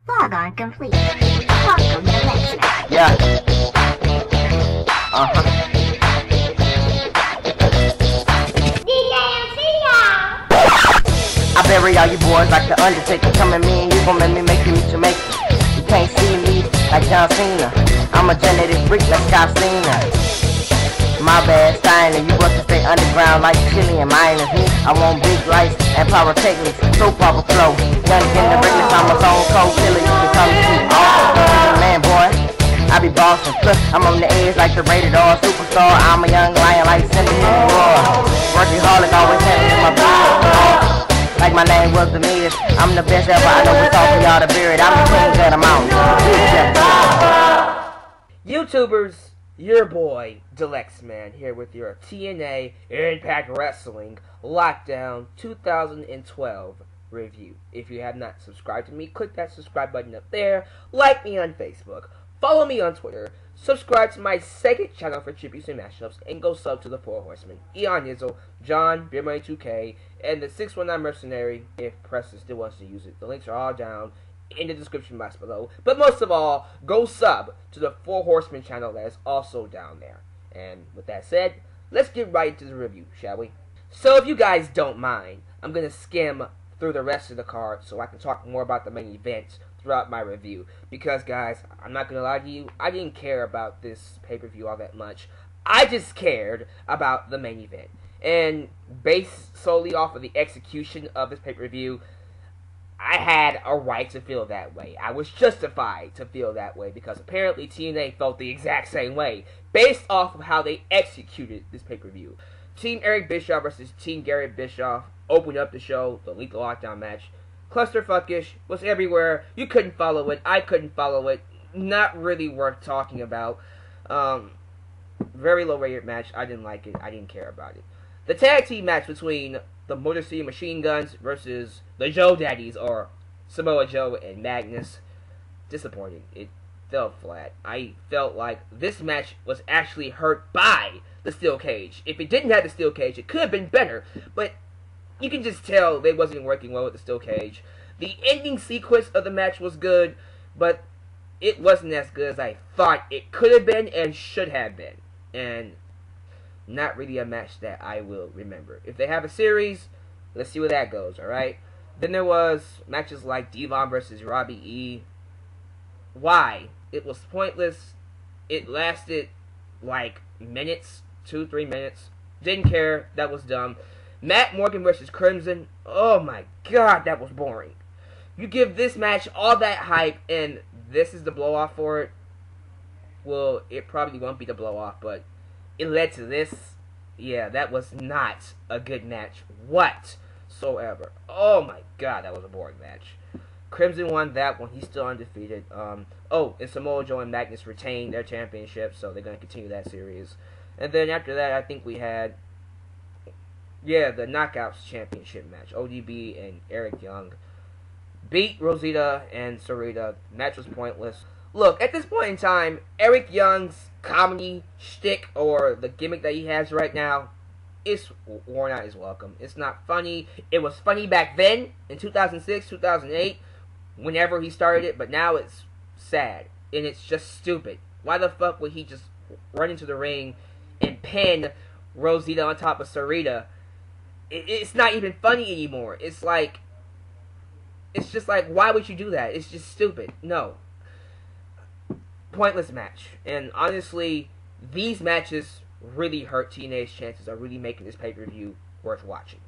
Logon complete. Welcome to the next match. Yeah. I bury all you boys like the Undertaker. Come at me and you gon' make you meet your maker. You can't see me like John Cena. I'm a genetic freak like Scott Cena. My bad, Steiner. You want to stay underground like chili and minus me. I want big lights and pyrotechnics. Soap opera flow. Young in the realness, I'm a stone cold killer. You can call me Steve Austin. Man, boy, I be bossing. Plus, I'm on the edge like the rated R superstar. I'm a young lion like Simba in the roar. Working hard like always having in my blood. Like my name was the Miz. I'm the best ever. I know it's all for y'all to bear it. I'm the king of the mountain. YouTubers, your boy, Delexman, here with your TNA Impact Wrestling Lockdown 2012 review. If you have not subscribed to me, click that subscribe button up there. Like me on Facebook. Follow me on Twitter. Subscribe to my second channel for tributes and mashups, and go sub to the Four Horsemen, Eon Nizzle, John, BeerMoney2K, and the 619 Mercenary if Preston still wants to use it. The links are all down in the description box below. But most of all, go sub to the Four Horsemen channel that is also down there. And with that said, let's get right into the review, shall we? So if you guys don't mind, I'm going to skim through the rest of the card so I can talk more about the main event throughout my review. Because guys, I'm not going to lie to you, I didn't care about this pay-per-view all that much. I just cared about the main event. And based solely off of the execution of this pay-per-view, I had a right to feel that way. I was justified to feel that way because apparently TNA felt the exact same way based off of how they executed this pay-per-view. Team Eric Bischoff versus Team Garett Bischoff opened up the show, the Lethal Lockdown match. Clusterfuckish, was everywhere. You couldn't follow it. I couldn't follow it. Not really worth talking about. Very low rated match. I didn't like it. I didn't care about it. The tag team match between the Motorcity Machine Guns versus the Joe Daddies, or Samoa Joe and Magnus. Disappointing. It fell flat. I felt like this match was actually hurt by the steel cage. If it didn't have the steel cage, it could have been better. But you can just tell they wasn't working well with the steel cage. The ending sequence of the match was good, but it wasn't as good as I thought it could have been and should have been. And not really a match that I will remember. If they have a series, let's see where that goes, alright? Then there was matches like Devon versus Robbie E. Why? It was pointless. It lasted like minutes, 2-3 minutes. Didn't care. That was dumb. Matt Morgan versus Crimson. Oh my god, that was boring. You give this match all that hype, and this is the blow-off for it. Well, it probably won't be the blow-off, but it led to this. Yeah, that was not a good match whatsoever. Oh my god, that was a boring match. Crimson won that one. He's still undefeated. And Samoa Joe and Magnus retained their championship, so they're going to continue that series. And then after that, I think we had the Knockouts Championship match. ODB and Eric Young beat Rosita and Sarita. Match was pointless. Look, at this point in time, Eric Young's comedy shtick, or the gimmick that he has right now, is worn out his welcome. It's not funny. It was funny back then, in 2006, 2008, whenever he started it, but now it's sad, and it's just stupid. Why the fuck would he just run into the ring and pin Rosita on top of Sarita? It's not even funny anymore. It's just like, why would you do that? It's just stupid. No. Pointless match. And honestly, these matches really hurt TNA's chances of really making this pay-per-view worth watching.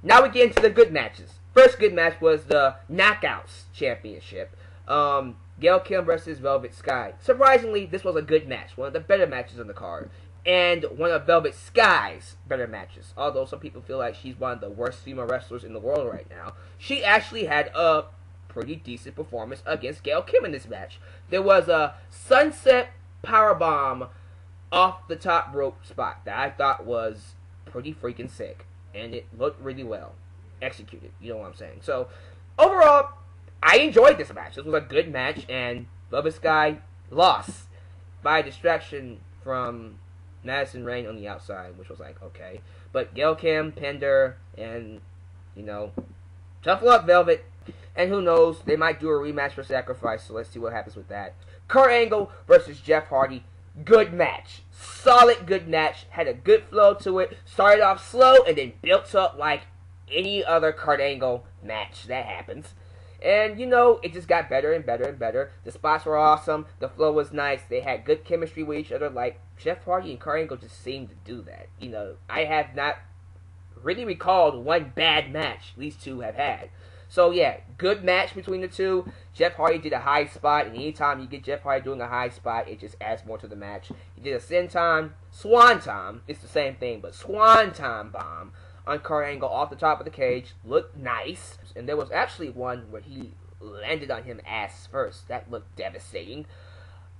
Now we get into the good matches. First good match was the Knockouts Championship. Gail Kim versus Velvet Sky. Surprisingly, this was a good match. One of the better matches on the card. And one of Velvet Sky's better matches. Although some people feel like she's one of the worst female wrestlers in the world right now, she actually had a pretty decent performance against Gail Kim in this match. There was a sunset powerbomb off the top rope spot that I thought was pretty freaking sick. And it looked really well executed. You know what I'm saying? So, overall, I enjoyed this match. This was a good match, and Velvet Sky lost by distraction from Madison Rain on the outside, which was like, okay. But Gail Kim pinned her, and, you know, tough luck, Velvet. And who knows, they might do a rematch for Sacrifice, so let's see what happens with that. Kurt Angle versus Jeff Hardy. Good match. Solid good match. Had a good flow to it. Started off slow and then built up like any other Kurt Angle match that happens. And, you know, it just got better and better and better. The spots were awesome. The flow was nice. They had good chemistry with each other. Like, Jeff Hardy and Kurt Angle just seemed to do that. You know, I have not really recalled one bad match these two have had. So, yeah, good match between the two. Jeff Hardy did a high spot, and anytime you get Jeff Hardy doing a high spot, it just adds more to the match. He did a Swanton, it's the same thing, but Swanton bomb on Kurt Angle off the top of the cage. Looked nice. And there was actually one where he landed on him ass first. That looked devastating.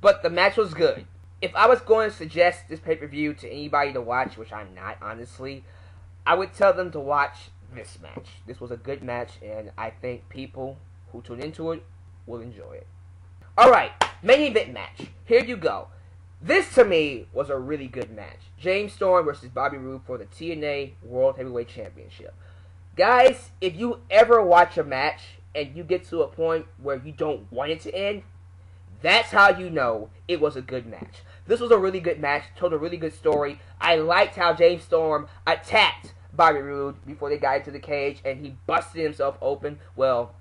But the match was good. If I was going to suggest this pay-per-view to anybody to watch, which I'm not, honestly, I would tell them to watch this match. This was a good match, and I think people who tune into it will enjoy it. Alright, main event match. Here you go. This, to me, was a really good match. James Storm versus Bobby Roode for the TNA World Heavyweight Championship. Guys, if you ever watch a match and you get to a point where you don't want it to end, that's how you know it was a good match. This was a really good match, told a really good story. I liked how James Storm attacked Bobby Roode before they got into the cage, and he busted himself open. Well,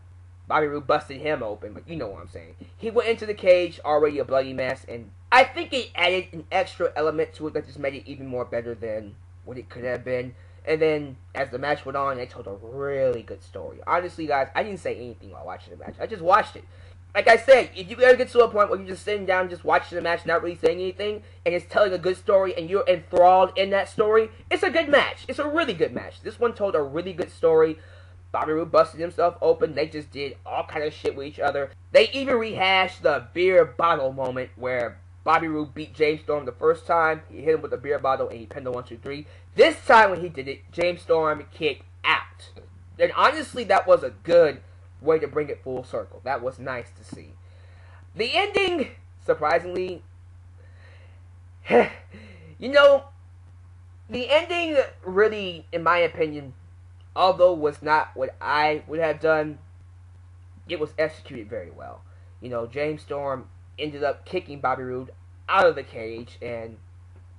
Bobby Roode busted him open, but you know what I'm saying. He went into the cage already a bloody mess, and I think it added an extra element to it that just made it even more better than what it could have been. And then, as the match went on, they told a really good story. Honestly, guys, I didn't say anything while watching the match. I just watched it. Like I said, if you ever get to a point where you're just sitting down just watching the match, not really saying anything, and it's telling a good story, and you're enthralled in that story, it's a good match. It's a really good match. This one told a really good story. Bobby Roode busted himself open. They just did all kind of shit with each other. They even rehashed the beer bottle moment where Bobby Roode beat James Storm the first time. He hit him with a beer bottle, and he pinned him 1, 2, 3. This time when he did it, James Storm kicked out. And honestly, that was a good way to bring it full circle. That was nice to see. The ending, surprisingly, you know, the ending really, in my opinion, although was not what I would have done, it was executed very well. You know, James Storm ended up kicking Bobby Roode out of the cage and,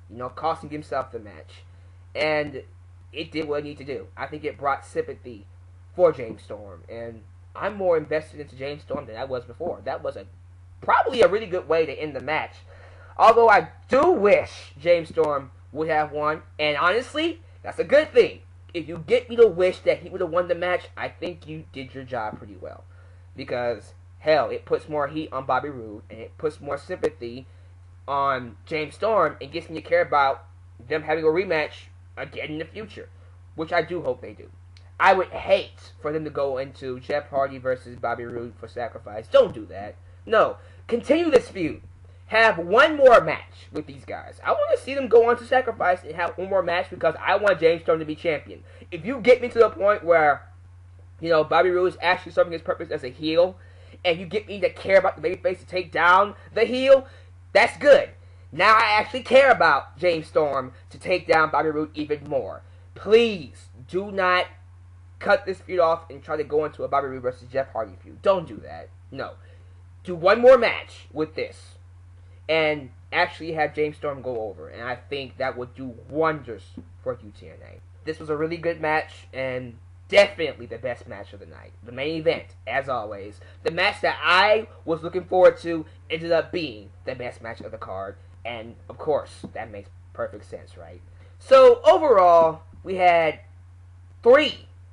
you know, costing himself the match. And it did what it needed to do. I think it brought sympathy for James Storm, and I'm more invested into James Storm than I was before. That was probably a really good way to end the match. Although I do wish James Storm would have won, and honestly, that's a good thing. If you get me to wish that he would have won the match, I think you did your job pretty well. Because, hell, it puts more heat on Bobby Roode, and it puts more sympathy on James Storm, and gets me to care about them having a rematch again in the future. Which I do hope they do. I would hate for them to go into Jeff Hardy versus Bobby Roode for Sacrifice. Don't do that. No. Continue this feud. Have one more match with these guys. I want to see them go on to Sacrifice and have one more match because I want James Storm to be champion. If you get me to the point where, you know, Bobby Roode is actually serving his purpose as a heel, and you get me to care about the babyface to take down the heel, that's good. Now I actually care about James Storm to take down Bobby Roode even more. Please do not cut this feud off and try to go into a Bobby Roode versus Jeff Hardy feud. Don't do that. No. Do one more match with this and actually have James Storm go over. And I think that would do wonders for UTNA. This was a really good match and definitely the best match of the night. The main event, as always. The match that I was looking forward to ended up being the best match of the card. And, of course, that makes perfect sense, right? So, overall, we had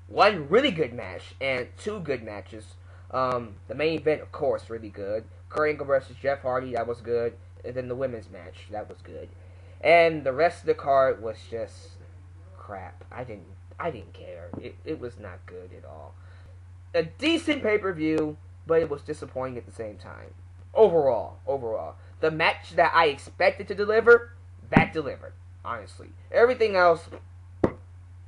one really good match and 2 good matches. The main event, of course, really good. Kurt Angle versus Jeff Hardy, that was good. And then the women's match, that was good. And the rest of the card was just crap. I didn't care. It was not good at all. A decent pay-per-view, but it was disappointing at the same time. Overall. The match that I expected to deliver, that delivered, honestly. Everything else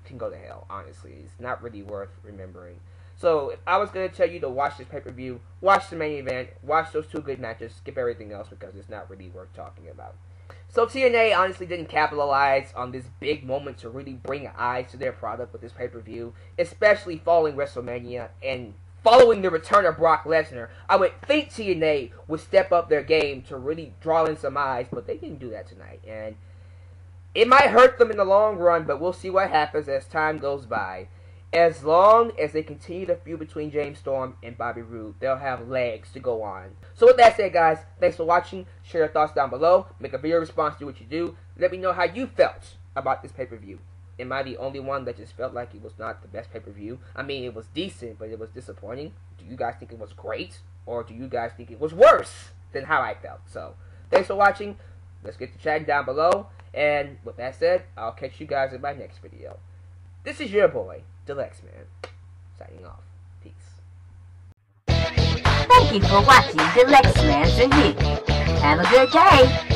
can go to hell, honestly. It's not really worth remembering. So, if I was going to tell you to watch this pay-per-view, watch the main event, watch those 2 good matches, skip everything else because it's not really worth talking about. So, TNA honestly didn't capitalize on this big moment to really bring eyes to their product with this pay-per-view, especially following WrestleMania and following the return of Brock Lesnar, I would think TNA would step up their game to really draw in some eyes, but they didn't do that tonight. And it might hurt them in the long run, but we'll see what happens as time goes by. As long as they continue the feud between James Storm and Bobby Roode, they'll have legs to go on. So with that said, guys, thanks for watching. Share your thoughts down below. Make a video response to what you do. Let me know how you felt about this pay-per-view. Am I the only one that just felt like it was not the best pay-per-view? I mean, it was decent, but it was disappointing. Do you guys think it was great? Or do you guys think it was worse than how I felt? So, thanks for watching. Let's get to chatting down below. And with that said, I'll catch you guys in my next video. This is your boy, Deluxe Man, signing off. Peace. Thank you for watching Deluxe Man's Review. Have a good day.